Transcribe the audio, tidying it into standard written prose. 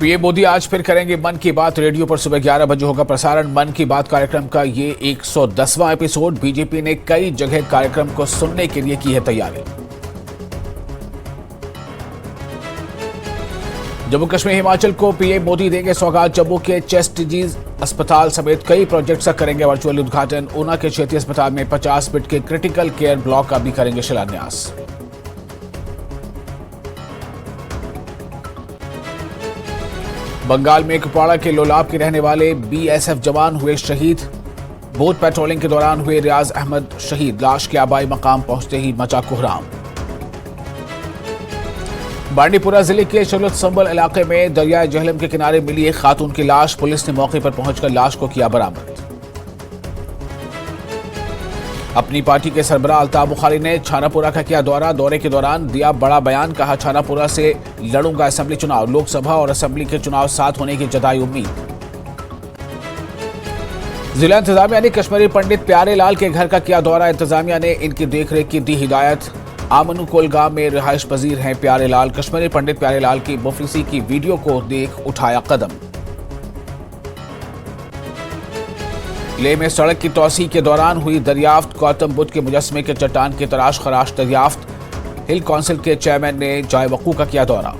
PM Modi आज फिर करेंगे मन की बात। रेडियो पर सुबह 11 बजे होगा प्रसारण मन की बात कार्यक्रम का ये 110वां एपिसोड। बीजेपी ने कई जगह कार्यक्रम को सुनने के लिए की है तैयारी। जम्मू कश्मीर हिमाचल को पीएम मोदी देंगे सौगात। जम्मू के चेस्टिजीज अस्पताल समेत कई प्रोजेक्ट्स का करेंगे वर्चुअल उद्घाटन। ऊना के क्षेत्रीय अस्पताल में 50 बेड के क्रिटिकल केयर ब्लॉक का भी करेंगे शिलान्यास। बंगाल में कुपवाड़ा के लोलाब के रहने वाले बीएसएफ जवान हुए शहीद। बोट पेट्रोलिंग के दौरान हुए रियाज अहमद शहीद। लाश के आबाई मकाम पहुंचते ही मचा कोहराम। बांडीपुरा जिले के शरत संबल इलाके में दरियाए जहलम के किनारे मिली एक खातून की लाश। पुलिस ने मौके पर पहुंचकर लाश को किया बरामद। अपनी पार्टी के सरबराह अल्ताफ बुखारी ने छानापुरा का किया दौरा। दौरे के दौरान दिया बड़ा बयान। कहा, छानापुरा से लड़ूंगा असेंबली चुनाव। लोकसभा और असेंबली के चुनाव साथ होने की जताई उम्मीद। जिला इंतजामिया ने कश्मीरी पंडित प्यारे लाल के घर का किया दौरा। इंतजामिया ने इनकी देखरेख की दी हिदायत। आमनू कोलगांव में रिहाइश पजीर हैं प्यारे लाल। कश्मीरी पंडित प्यारे लाल की मुफलिसी की वीडियो को देख उठाया कदम। लेह में सड़क की तौसीह के दौरान हुई दरियाफ्त। गौतम बुद्ध के मुजस्समे के चट्टान की तलाश खराश दरियाफ्त। हिल काउंसिल के चेयरमैन ने जाए वकूअ का किया दौरा।